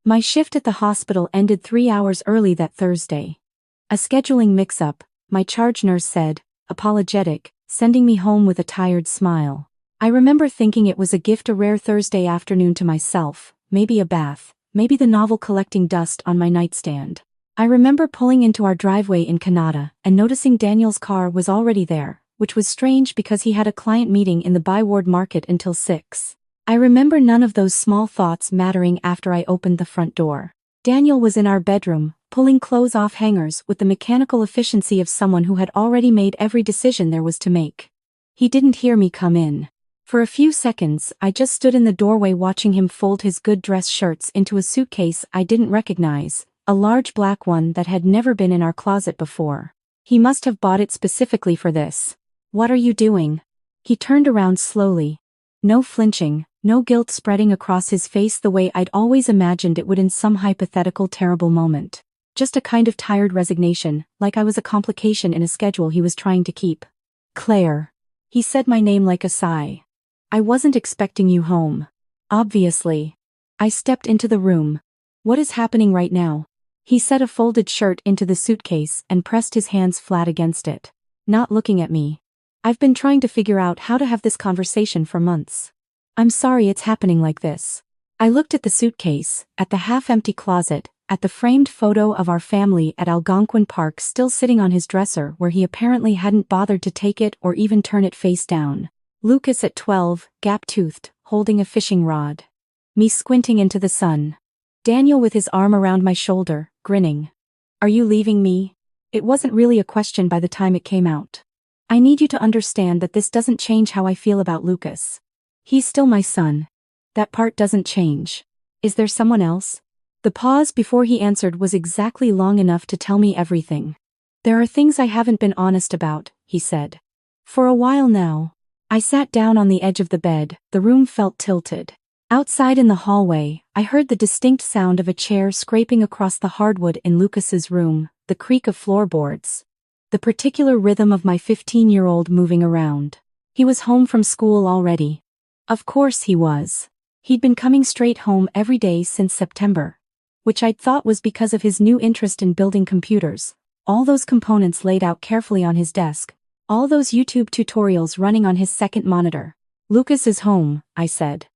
My shift at the hospital ended 3 hours early that Thursday. A scheduling mix-up, my charge nurse said, apologetic, sending me home with a tired smile. I remember thinking it was a gift, a rare Thursday afternoon to myself, maybe a bath, maybe the novel collecting dust on my nightstand. I remember pulling into our driveway in Kanata and noticing Daniel's car was already there, which was strange because he had a client meeting in the Byward Market until 6. I remember none of those small thoughts mattering after I opened the front door. Daniel was in our bedroom, pulling clothes off hangers with the mechanical efficiency of someone who had already made every decision there was to make. He didn't hear me come in. For a few seconds, I just stood in the doorway watching him fold his good dress shirts into a suitcase I didn't recognize, a large black one that had never been in our closet before. He must have bought it specifically for this. "What are you doing?" He turned around slowly. No flinching, no guilt spreading across his face the way I'd always imagined it would in some hypothetical terrible moment. Just a kind of tired resignation, like I was a complication in a schedule he was trying to keep. "Claire." He said my name like a sigh. "I wasn't expecting you home." "Obviously." I stepped into the room. "What is happening right now?" He set a folded shirt into the suitcase and pressed his hands flat against it. Not looking at me. "I've been trying to figure out how to have this conversation for months. I'm sorry it's happening like this." I looked at the suitcase, at the half-empty closet, at the framed photo of our family at Algonquin Park still sitting on his dresser where he apparently hadn't bothered to take it or even turn it face down. Lucas at 12, gap-toothed, holding a fishing rod. Me squinting into the sun. Daniel with his arm around my shoulder, grinning. "Are you leaving me?" It wasn't really a question by the time it came out. "I need you to understand that this doesn't change how I feel about Lucas. He's still my son. That part doesn't change." "Is there someone else?" The pause before he answered was exactly long enough to tell me everything. "There are things I haven't been honest about," he said. "For a while now." I sat down on the edge of the bed, the room felt tilted. Outside in the hallway, I heard the distinct sound of a chair scraping across the hardwood in Lucas's room, the creak of floorboards. The particular rhythm of my 15-year-old moving around. He was home from school already. Of course he was. He'd been coming straight home every day since September. Which I'd thought was because of his new interest in building computers, all those components laid out carefully on his desk, all those YouTube tutorials running on his second monitor. "Lucas is home," I said.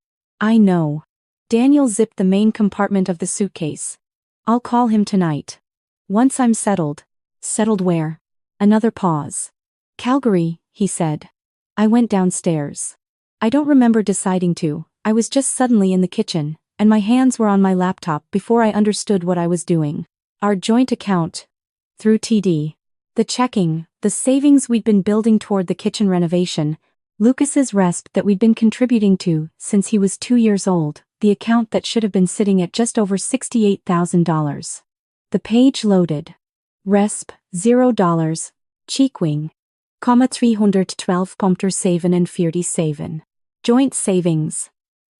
"I know." Daniel zipped the main compartment of the suitcase. "I'll call him tonight. Once I'm settled." "Settled where?" Another pause. "Calgary," he said. I went downstairs. I don't remember deciding to, I was just suddenly in the kitchen, and my hands were on my laptop before I understood what I was doing. Our joint account. Through TD. The checking, the savings we'd been building toward the kitchen renovation, Lucas's RESP that we'd been contributing to since he was 2 years old, the account that should have been sitting at just over $68,000. The page loaded. RESP, $0, Cheekwing, $312,47. Joint savings.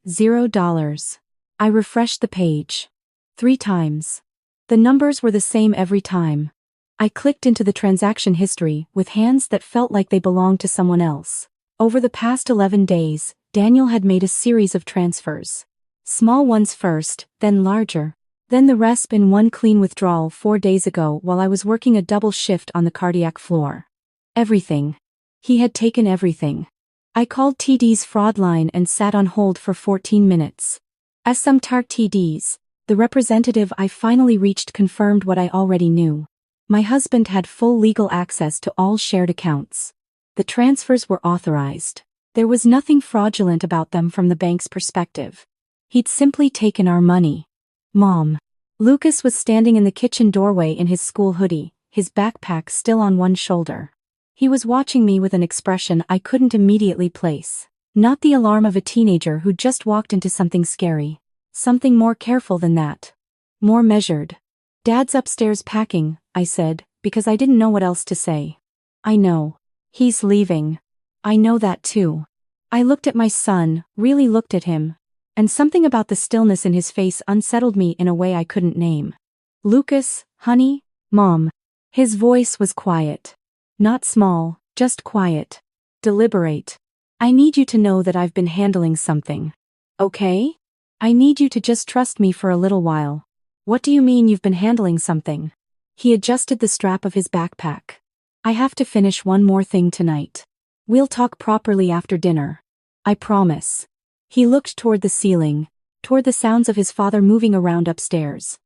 $0. I refreshed the page. 3 times. The numbers were the same every time. I clicked into the transaction history with hands that felt like they belonged to someone else. Over the past 11 days, Daniel had made a series of transfers. Small ones first, then larger. Then the RESP in one clean withdrawal 4 days ago while I was working a double shift on the cardiac floor. Everything. He had taken everything. I called TD's fraud line and sat on hold for 14 minutes. As some TARC TDs, the representative I finally reached confirmed what I already knew. My husband had full legal access to all shared accounts. The transfers were authorized. There was nothing fraudulent about them from the bank's perspective. He'd simply taken our money. Mom. Lucas was standing in the kitchen doorway in his school hoodie, his backpack still on one shoulder. He was watching me with an expression I couldn't immediately place. Not the alarm of a teenager who just walked into something scary. Something more careful than that. More measured. "Dad's upstairs packing," I said, because I didn't know what else to say. "I know. He's leaving." "I know that too." I looked at my son, really looked at him. And something about the stillness in his face unsettled me in a way I couldn't name. "Lucas, honey, Mom." His voice was quiet. Not small, just quiet. Deliberate. "I need you to know that I've been handling something. Okay?" I need you to just trust me for a little while. What do you mean you've been handling something? He adjusted the strap of his backpack. I have to finish one more thing tonight. We'll talk properly after dinner. I promise. He looked toward the ceiling, toward the sounds of his father moving around upstairs.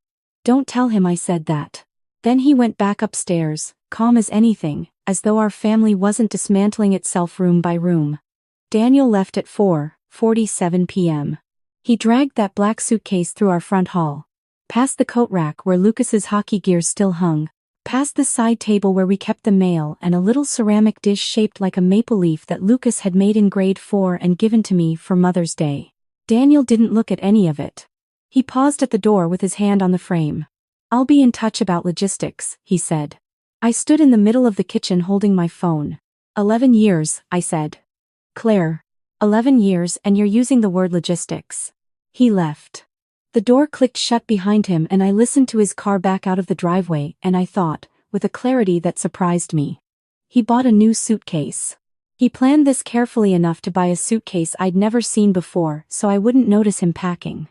Don't tell him I said that. Then he went back upstairs, calm as anything, as though our family wasn't dismantling itself room by room. Daniel left at 4:47 p.m. He dragged that black suitcase through our front hall, past the coat rack where Lucas's hockey gear still hung, past the side table where we kept the mail and a little ceramic dish shaped like a maple leaf that Lucas had made in grade 4 and given to me for Mother's Day. Daniel didn't look at any of it. He paused at the door with his hand on the frame. I'll be in touch about logistics, he said. I stood in the middle of the kitchen holding my phone. 11 years, I said. Claire. 11 years and you're using the word logistics. He left. The door clicked shut behind him and I listened to his car back out of the driveway and I thought, with a clarity that surprised me. He bought a new suitcase. He planned this carefully enough to buy a suitcase I'd never seen before so I wouldn't notice him packing.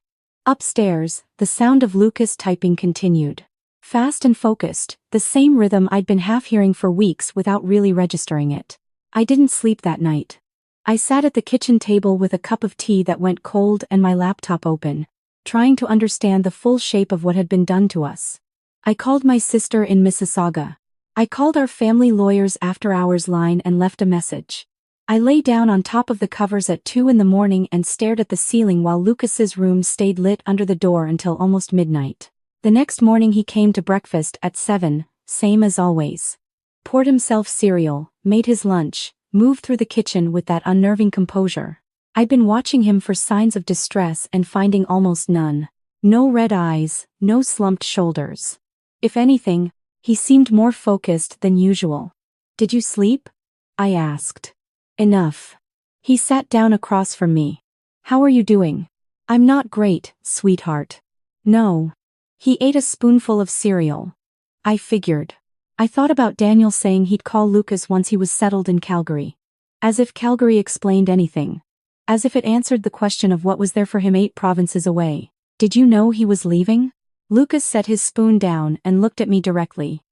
Upstairs, the sound of Lucas typing continued. Fast and focused, the same rhythm I'd been half hearing for weeks without really registering it. I didn't sleep that night. I sat at the kitchen table with a cup of tea that went cold and my laptop open, trying to understand the full shape of what had been done to us. I called my sister in Mississauga. I called our family lawyer's after-hours line and left a message. I lay down on top of the covers at 2 in the morning and stared at the ceiling while Lucas's room stayed lit under the door until almost midnight. The next morning he came to breakfast at 7, same as always. Poured himself cereal, made his lunch, moved through the kitchen with that unnerving composure. I'd been watching him for signs of distress and finding almost none. No red eyes, no slumped shoulders. If anything, he seemed more focused than usual. Did you sleep? I asked. Enough. He sat down across from me. How are you doing? I'm not great, sweetheart. No. He ate a spoonful of cereal. I figured. I thought about Daniel saying he'd call Lucas once he was settled in Calgary. As if Calgary explained anything. As if it answered the question of what was there for him 8 provinces away. Did you know he was leaving? Lucas set his spoon down and looked at me directly.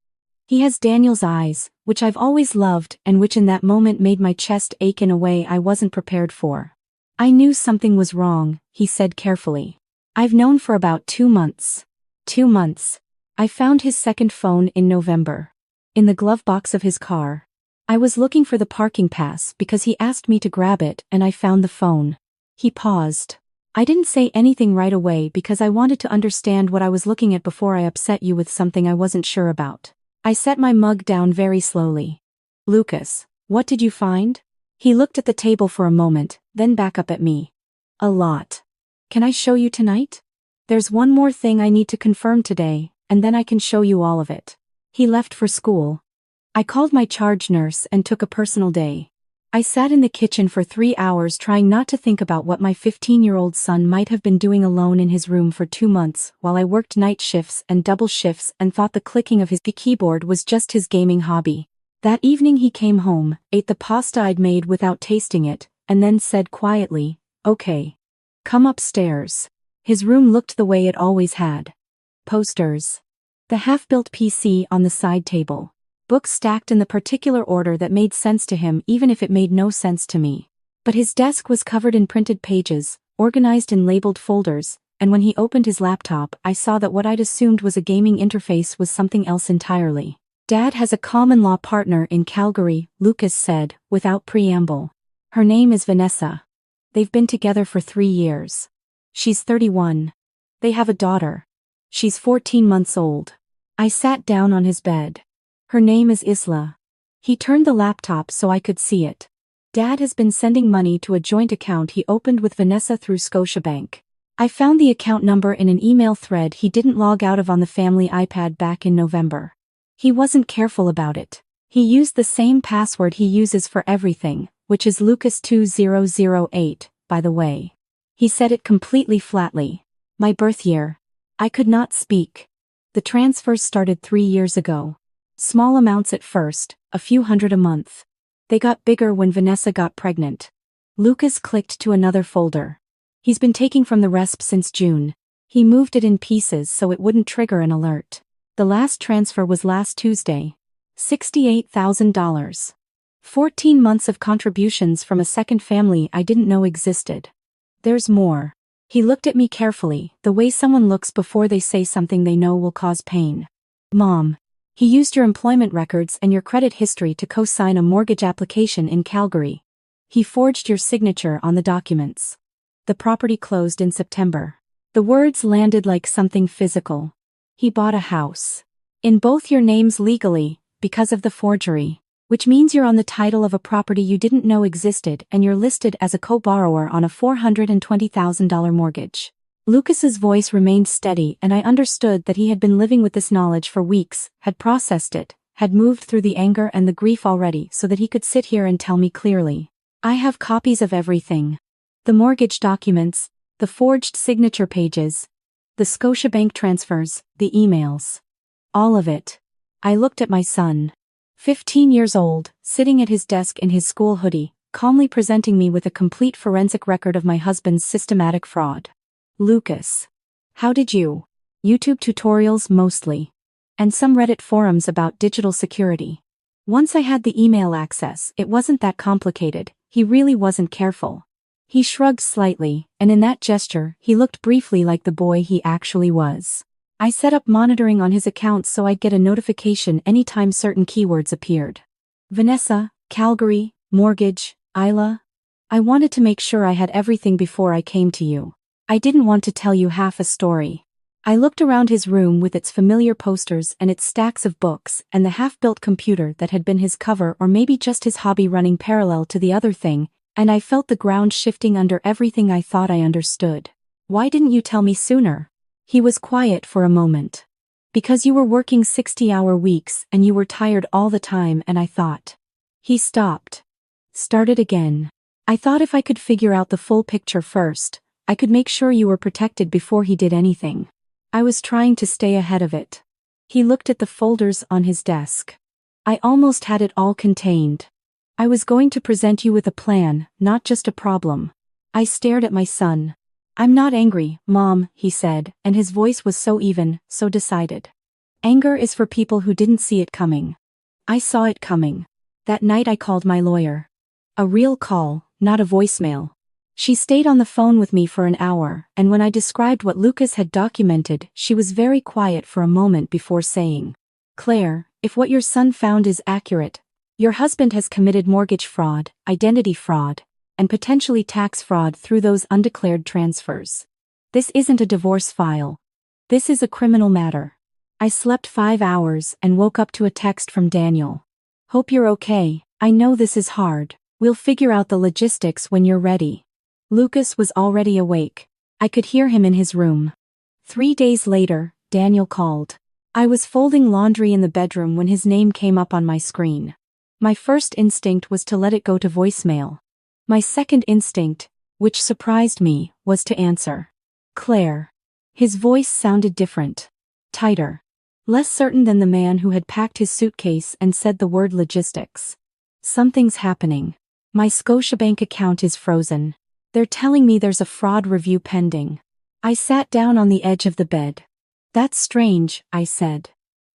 He has Daniel's eyes, which I've always loved and which in that moment made my chest ache in a way I wasn't prepared for. I knew something was wrong, he said carefully. I've known for about 2 months. 2 months. I found his second phone in November. In the glove box of his car. I was looking for the parking pass because he asked me to grab it and I found the phone. He paused. I didn't say anything right away because I wanted to understand what I was looking at before I upset you with something I wasn't sure about. I set my mug down very slowly. Lucas, what did you find? He looked at the table for a moment, then back up at me. A lot. Can I show you tonight? There's one more thing I need to confirm today, and then I can show you all of it. He left for school. I called my charge nurse and took a personal day. I sat in the kitchen for 3 hours trying not to think about what my 15-year-old son might have been doing alone in his room for 2 months while I worked night shifts and double shifts and thought the clicking of his keyboard was just his gaming hobby. That evening he came home, ate the pasta I'd made without tasting it, and then said quietly, "Okay. Come upstairs." His room looked the way it always had. Posters. The half-built PC on the side table. Books stacked in the particular order that made sense to him even if it made no sense to me. But his desk was covered in printed pages, organized in labeled folders, and when he opened his laptop I saw that what I'd assumed was a gaming interface was something else entirely. Dad has a common-law partner in Calgary, Lucas said, without preamble. Her name is Vanessa. They've been together for 3 years. She's 31. They have a daughter. She's 14 months old. I sat down on his bed. Her name is Isla. He turned the laptop so I could see it. Dad has been sending money to a joint account he opened with Vanessa through Scotiabank. I found the account number in an email thread he didn't log out of on the family iPad back in November. He wasn't careful about it. He used the same password he uses for everything, which is Lucas2008, by the way. He said it completely flatly. My birth year. I could not speak. The transfers started 3 years ago. Small amounts at first, a few hundred a month. They got bigger when Vanessa got pregnant. Lucas clicked to another folder. He's been taking from the RESP since June. He moved it in pieces so it wouldn't trigger an alert. The last transfer was last Tuesday. $68,000. 14 months of contributions from a second family I didn't know existed. There's more. He looked at me carefully, the way someone looks before they say something they know will cause pain. Mom. He used your employment records and your credit history to co-sign a mortgage application in Calgary. He forged your signature on the documents. The property closed in September. The words landed like something physical. He bought a house. In both your names legally, because of the forgery. Which means you're on the title of a property you didn't know existed and you're listed as a co-borrower on a $420,000 mortgage. Lucas's voice remained steady and I understood that he had been living with this knowledge for weeks, had processed it, had moved through the anger and the grief already so that he could sit here and tell me clearly. I have copies of everything. The mortgage documents, the forged signature pages, the Scotiabank transfers, the emails. All of it. I looked at my son. 15 years old, sitting at his desk in his school hoodie, calmly presenting me with a complete forensic record of my husband's systematic fraud. Lucas. How did you? YouTube tutorials mostly. And some Reddit forums about digital security. Once I had the email access, it wasn't that complicated, he really wasn't careful. He shrugged slightly, and in that gesture, he looked briefly like the boy he actually was. I set up monitoring on his account so I'd get a notification anytime certain keywords appeared. Vanessa, Calgary, mortgage, Isla. I wanted to make sure I had everything before I came to you. I didn't want to tell you half a story. I looked around his room with its familiar posters and its stacks of books and the half-built computer that had been his cover or maybe just his hobby running parallel to the other thing, and I felt the ground shifting under everything I thought I understood. Why didn't you tell me sooner? He was quiet for a moment. Because you were working 60-hour weeks and you were tired all the time and I thought. He stopped. Started again. I thought if I could figure out the full picture first, I could make sure you were protected before he did anything. I was trying to stay ahead of it. He looked at the folders on his desk. I almost had it all contained. I was going to present you with a plan, not just a problem. I stared at my son. I'm not angry, Mom, he said, and his voice was so even, so decided. Anger is for people who didn't see it coming. I saw it coming. That night I called my lawyer. A real call, not a voicemail. She stayed on the phone with me for an hour, and when I described what Lucas had documented, she was very quiet for a moment before saying, Claire, if what your son found is accurate, your husband has committed mortgage fraud, identity fraud, and potentially tax fraud through those undeclared transfers. This isn't a divorce file. This is a criminal matter. I slept 5 hours and woke up to a text from Daniel. Hope you're okay. I know this is hard. We'll figure out the logistics when you're ready. Lucas was already awake. I could hear him in his room. 3 days later, Daniel called. I was folding laundry in the bedroom when his name came up on my screen. My first instinct was to let it go to voicemail. My second instinct, which surprised me, was to answer. Claire. His voice sounded different. Tighter. Less certain than the man who had packed his suitcase and said the word logistics. Something's happening. My Scotiabank account is frozen. They're telling me there's a fraud review pending. I sat down on the edge of the bed. That's strange, I said.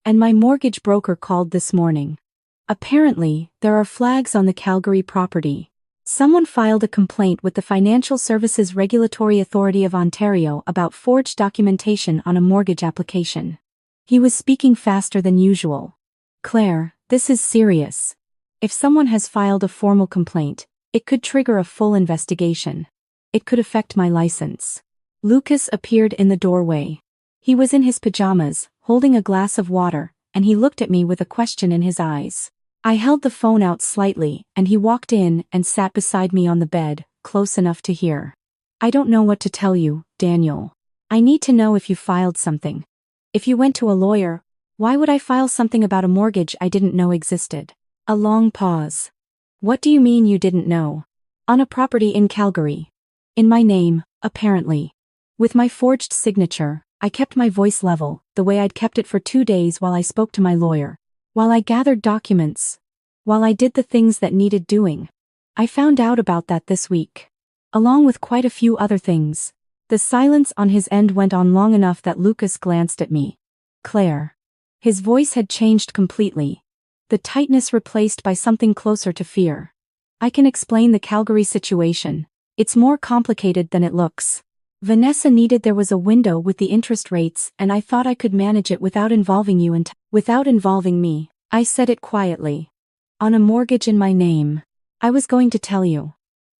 And my mortgage broker called this morning. Apparently, there are flags on the Calgary property. Someone filed a complaint with the Financial Services Regulatory Authority of Ontario about forged documentation on a mortgage application. He was speaking faster than usual. Claire, this is serious. If someone has filed a formal complaint, it could trigger a full investigation. It could affect my license. Lucas appeared in the doorway. He was in his pajamas, holding a glass of water, and he looked at me with a question in his eyes. I held the phone out slightly, and he walked in and sat beside me on the bed, close enough to hear. I don't know what to tell you, Daniel. I need to know if you filed something. If you went to a lawyer, why would I file something about a mortgage I didn't know existed? A long pause. What do you mean you didn't know? On a property in Calgary. In my name, apparently. With my forged signature, I kept my voice level, the way I'd kept it for 2 days while I spoke to my lawyer. While I gathered documents. While I did the things that needed doing. I found out about that this week. along with quite a few other things. The silence on his end went on long enough that Lucas glanced at me. Claire. His voice had changed completely. The tightness replaced by something closer to fear. I can explain the Calgary situation. It's more complicated than it looks. Vanessa needed there was a window with the interest rates and I thought I could manage it without involving you and without involving me. I said it quietly. On a mortgage in my name. I was going to tell you.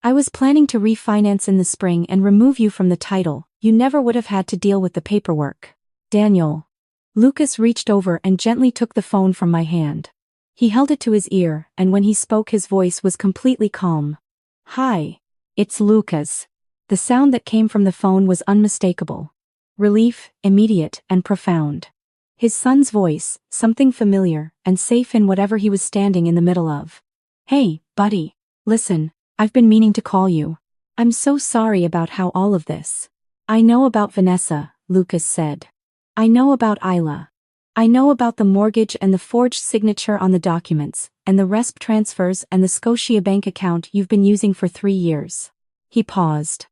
I was planning to refinance in the spring and remove you from the title. You never would have had to deal with the paperwork. Daniel. Lucas reached over and gently took the phone from my hand. He held it to his ear, and when he spoke his voice was completely calm. Hi. It's Lucas. The sound that came from the phone was unmistakable. Relief, immediate and profound. His son's voice, something familiar, and safe in whatever he was standing in the middle of. Hey, buddy. Listen, I've been meaning to call you. I'm so sorry about how all of this. I know about Vanessa, Lucas said. I know about Isla. I know about the mortgage and the forged signature on the documents, and the RESP transfers and the Scotia bank account you've been using for 3 years. He paused.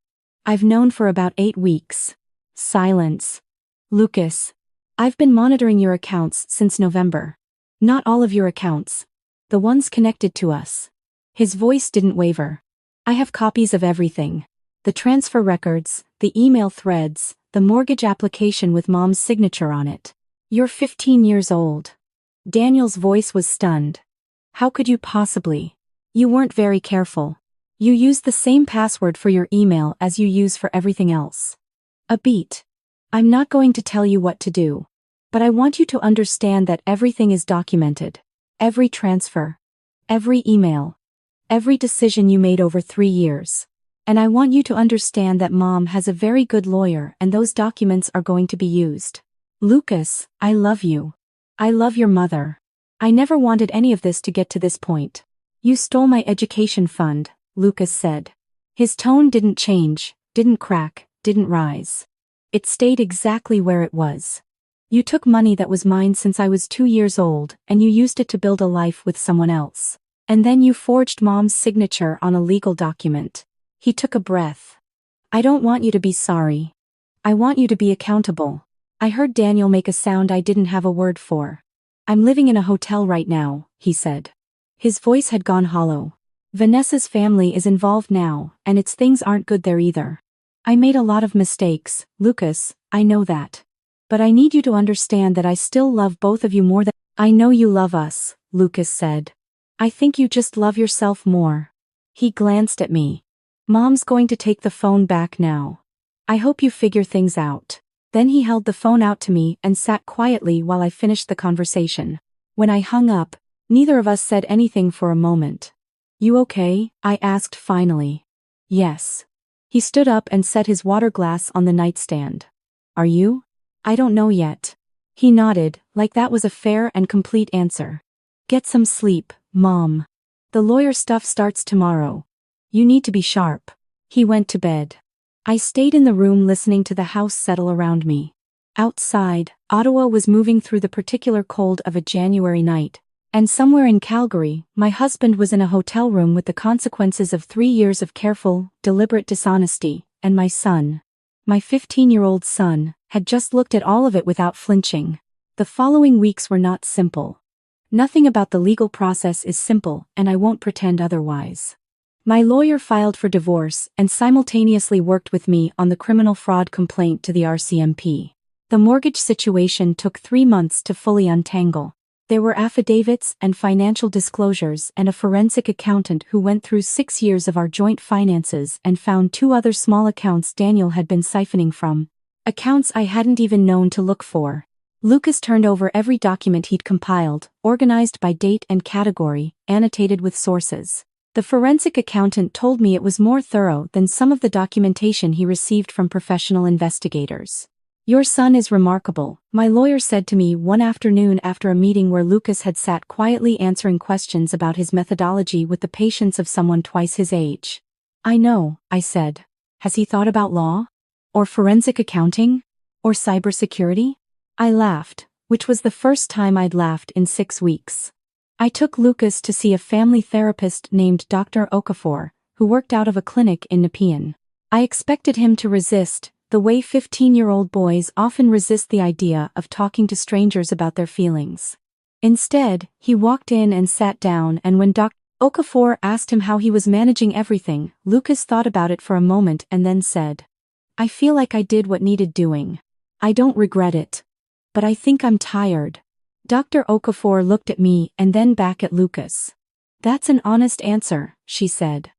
I've known for about 8 weeks. Silence. Lucas. I've been monitoring your accounts since November. Not all of your accounts. The ones connected to us. His voice didn't waver. I have copies of everything. The transfer records, the email threads, the mortgage application with Mom's signature on it. You're 15 years old. Daniel's voice was stunned. How could you possibly? You weren't very careful. You used the same password for your email as you use for everything else. A beat. I'm not going to tell you what to do. But I want you to understand that everything is documented. Every transfer. Every email. Every decision you made over 3 years. And I want you to understand that Mom has a very good lawyer and those documents are going to be used. Lucas, I love you. I love your mother. I never wanted any of this to get to this point. You stole my education fund, Lucas said. His tone didn't change, didn't crack, didn't rise. It stayed exactly where it was. You took money that was mine since I was 2 years old and you used it to build a life with someone else. And then you forged Mom's signature on a legal document. He took a breath. I don't want you to be sorry. I want you to be accountable. I heard Daniel make a sound I didn't have a word for. I'm living in a hotel right now, he said. His voice had gone hollow. Vanessa's family is involved now, and its things aren't good there either. I made a lot of mistakes, Lucas, I know that. But I need you to understand that I still love both of you more than— I know you love us, Lucas said. I think you just love yourself more. He glanced at me. Mom's going to take the phone back now. I hope you figure things out. Then he held the phone out to me and sat quietly while I finished the conversation. When I hung up, neither of us said anything for a moment. You okay? I asked finally. Yes. He stood up and set his water glass on the nightstand. Are you? I don't know yet. He nodded, like that was a fair and complete answer. Get some sleep, Mom. The lawyer stuff starts tomorrow. You need to be sharp. He went to bed. I stayed in the room listening to the house settle around me. Outside, Ottawa was moving through the particular cold of a January night, and somewhere in Calgary, my husband was in a hotel room with the consequences of 3 years of careful, deliberate dishonesty, and my son, my 15-year-old son, had just looked at all of it without flinching. The following weeks were not simple. Nothing about the legal process is simple, and I won't pretend otherwise. My lawyer filed for divorce and simultaneously worked with me on the criminal fraud complaint to the RCMP. The mortgage situation took 3 months to fully untangle. There were affidavits and financial disclosures and a forensic accountant who went through 6 years of our joint finances and found 2 other small accounts Daniel had been siphoning from. Accounts I hadn't even known to look for. Lucas turned over every document he'd compiled, organized by date and category, annotated with sources. The forensic accountant told me it was more thorough than some of the documentation he received from professional investigators. Your son is remarkable, my lawyer said to me one afternoon after a meeting where Lucas had sat quietly answering questions about his methodology with the patience of someone twice his age. I know, I said. Has he thought about law? Or forensic accounting? Or cybersecurity? I laughed, which was the first time I'd laughed in 6 weeks. I took Lucas to see a family therapist named Dr. Okafor, who worked out of a clinic in Nepean. I expected him to resist, the way 15-year-old boys often resist the idea of talking to strangers about their feelings. Instead, he walked in and sat down, and when Dr. Okafor asked him how he was managing everything, Lucas thought about it for a moment and then said, "I feel like I did what needed doing. I don't regret it. But I think I'm tired." Dr. Okafor looked at me and then back at Lucas. "That's an honest answer," she said.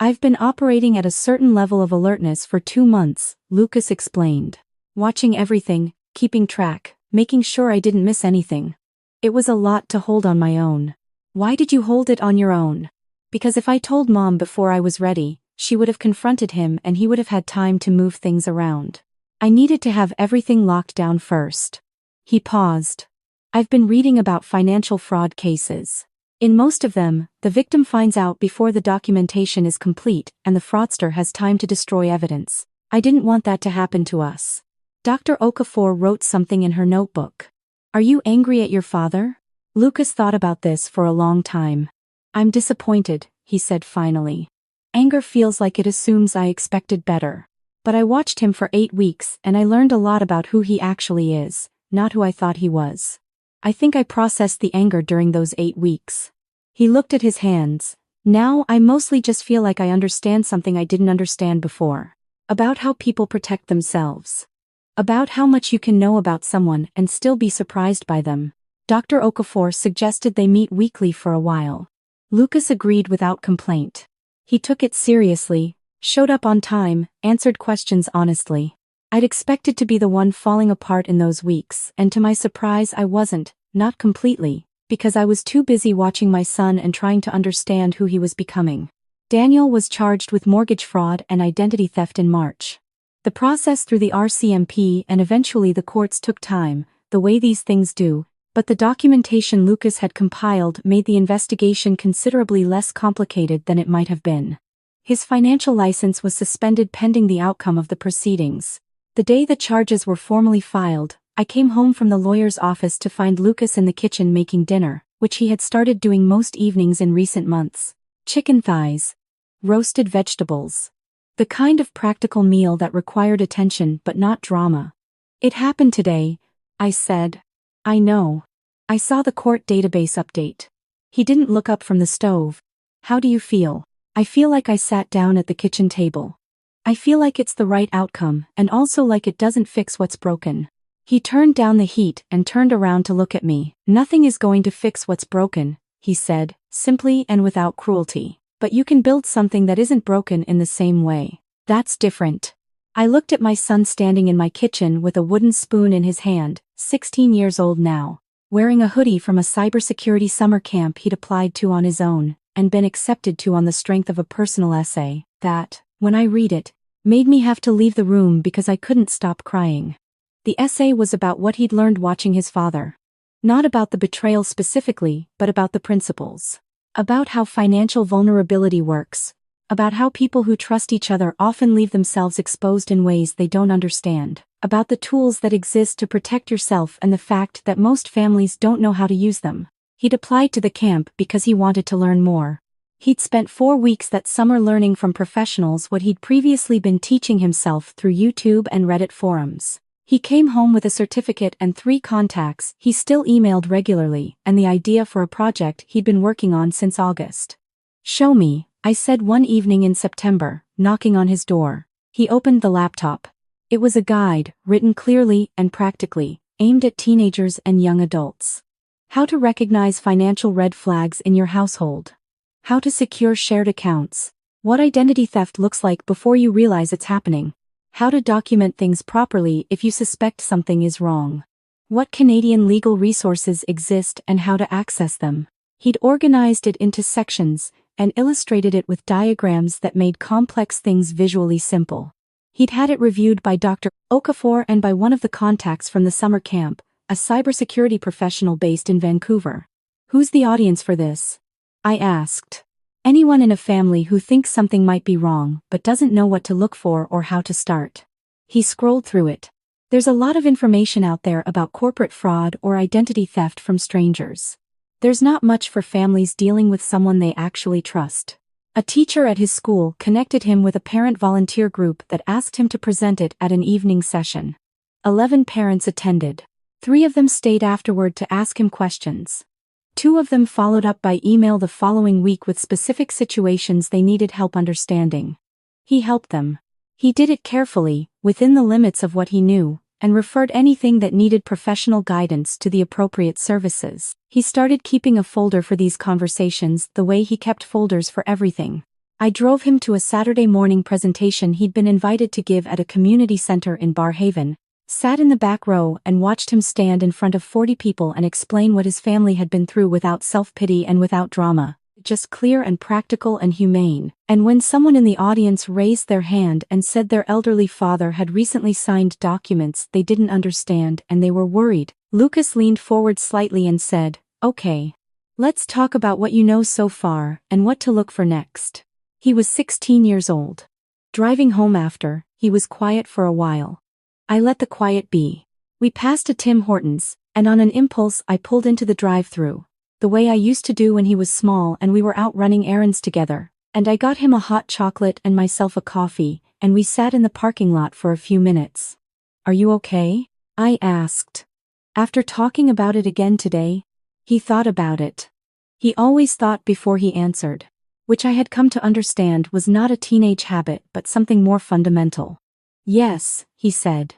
"I've been operating at a certain level of alertness for 2 months," Lucas explained. "Watching everything, keeping track, making sure I didn't miss anything. It was a lot to hold on my own." "Why did you hold it on your own?" "Because if I told Mom before I was ready, she would have confronted him and he would have had time to move things around. I needed to have everything locked down first." He paused. "I've been reading about financial fraud cases. In most of them, the victim finds out before the documentation is complete and the fraudster has time to destroy evidence. I didn't want that to happen to us." Dr. Okafor wrote something in her notebook. "Are you angry at your father?" Lucas thought about this for a long time. "I'm disappointed," he said finally. "Anger feels like it assumes I expected better. But I watched him for 8 weeks and I learned a lot about who he actually is, not who I thought he was. I think I processed the anger during those 8 weeks." He looked at his hands. "Now I mostly just feel like I understand something I didn't understand before. About how people protect themselves. About how much you can know about someone and still be surprised by them." Dr. Okafor suggested they meet weekly for a while. Lucas agreed without complaint. He took it seriously, showed up on time, answered questions honestly. I'd expected to be the one falling apart in those weeks, and to my surprise I wasn't, not completely, because I was too busy watching my son and trying to understand who he was becoming. Daniel was charged with mortgage fraud and identity theft in March. The process through the RCMP and eventually the courts took time, the way these things do, but the documentation Lucas had compiled made the investigation considerably less complicated than it might have been. His financial license was suspended pending the outcome of the proceedings. The day the charges were formally filed, I came home from the lawyer's office to find Lucas in the kitchen making dinner, which he had started doing most evenings in recent months. Chicken thighs. Roasted vegetables. The kind of practical meal that required attention but not drama. "It happened today," I said. "I know. I saw the court database update." He didn't look up from the stove. "How do you feel?" "I feel like I sat down at the kitchen table. I feel like it's the right outcome and also like it doesn't fix what's broken." He turned down the heat and turned around to look at me. "Nothing is going to fix what's broken," he said, simply and without cruelty. "But you can build something that isn't broken in the same way. That's different." I looked at my son standing in my kitchen with a wooden spoon in his hand, 16 years old now, wearing a hoodie from a cybersecurity summer camp he'd applied to on his own, and been accepted to on the strength of a personal essay, that, when I read it, made me have to leave the room because I couldn't stop crying. The essay was about what he'd learned watching his father. Not about the betrayal specifically, but about the principles. About how financial vulnerability works. About how people who trust each other often leave themselves exposed in ways they don't understand. About the tools that exist to protect yourself and the fact that most families don't know how to use them. He'd applied to the camp because he wanted to learn more. He'd spent 4 weeks that summer learning from professionals what he'd previously been teaching himself through YouTube and Reddit forums. He came home with a certificate and 3 contacts he still emailed regularly, and the idea for a project he'd been working on since August. "Show me," I said one evening in September, knocking on his door. He opened the laptop. It was a guide, written clearly and practically, aimed at teenagers and young adults. How to recognize financial red flags in your household. How to secure shared accounts. What identity theft looks like before you realize it's happening. How to document things properly if you suspect something is wrong. What Canadian legal resources exist and how to access them. He'd organized it into sections and illustrated it with diagrams that made complex things visually simple. He'd had it reviewed by Dr. Okafor and by one of the contacts from the summer camp, a cybersecurity professional based in Vancouver. "Who's the audience for this?" I asked. "Anyone in a family who thinks something might be wrong but doesn't know what to look for or how to start." He scrolled through it. "There's a lot of information out there about corporate fraud or identity theft from strangers. There's not much for families dealing with someone they actually trust. A teacher at his school connected him with a parent volunteer group that asked him to present it at an evening session. 11 parents attended. 3 of them stayed afterward to ask him questions. 2 of them followed up by email the following week with specific situations they needed help understanding. He helped them. He did it carefully, within the limits of what he knew, and referred anything that needed professional guidance to the appropriate services. He started keeping a folder for these conversations the way he kept folders for everything. I drove him to a Saturday morning presentation he'd been invited to give at a community center in Barhaven, sat in the back row and watched him stand in front of 40 people and explain what his family had been through without self-pity and without drama, just clear and practical and humane. And when someone in the audience raised their hand and said their elderly father had recently signed documents they didn't understand and they were worried, Lucas leaned forward slightly and said, "Okay. Let's talk about what you know so far and what to look for next." He was 16 years old. Driving home after, he was quiet for a while. I let the quiet be. We passed a Tim Hortons, and on an impulse I pulled into the drive-thru, the way I used to do when he was small and we were out running errands together, and I got him a hot chocolate and myself a coffee, and we sat in the parking lot for a few minutes. "Are you okay?" I asked. After talking about it again today, he thought about it. He always thought before he answered, which I had come to understand was not a teenage habit but something more fundamental. "Yes," he said.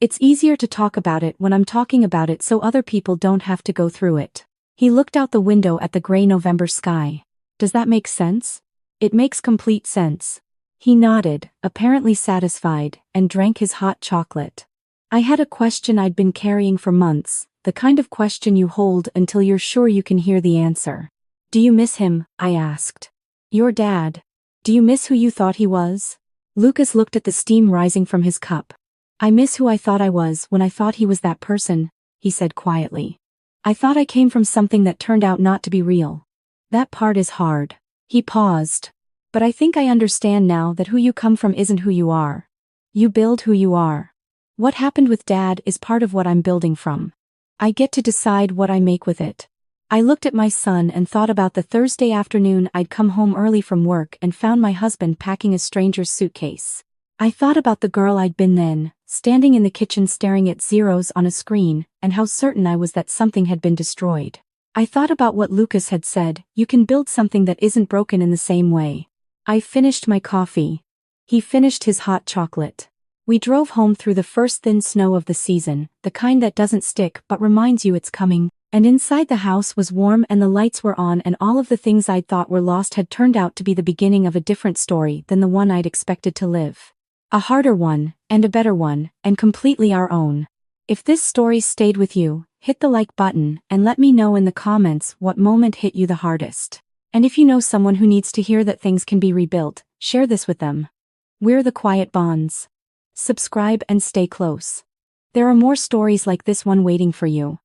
"It's easier to talk about it when I'm talking about it so other people don't have to go through it." He looked out the window at the gray November sky. "Does that make sense?" "It makes complete sense." He nodded, apparently satisfied, and drank his hot chocolate. I had a question I'd been carrying for months, the kind of question you hold until you're sure you can hear the answer. "Do you miss him?" I asked. "Your dad. Do you miss who you thought he was?" Lucas looked at the steam rising from his cup. "I miss who I thought I was when I thought he was that person," he said quietly. "I thought I came from something that turned out not to be real. That part is hard." He paused. "But I think I understand now that who you come from isn't who you are. You build who you are. What happened with Dad is part of what I'm building from. I get to decide what I make with it." I looked at my son and thought about the Thursday afternoon I'd come home early from work and found my husband packing a stranger's suitcase. I thought about the girl I'd been then, standing in the kitchen staring at zeros on a screen, and how certain I was that something had been destroyed. I thought about what Lucas had said, "You can build something that isn't broken in the same way." I finished my coffee. He finished his hot chocolate. We drove home through the first thin snow of the season, the kind that doesn't stick but reminds you it's coming, and inside the house was warm and the lights were on and all of the things I'd thought were lost had turned out to be the beginning of a different story than the one I'd expected to live. A harder one, and a better one, and completely our own. If this story stayed with you, hit the like button and let me know in the comments what moment hit you the hardest. And if you know someone who needs to hear that things can be rebuilt, share this with them. We're the Quiet Bonds. Subscribe and stay close. There are more stories like this one waiting for you.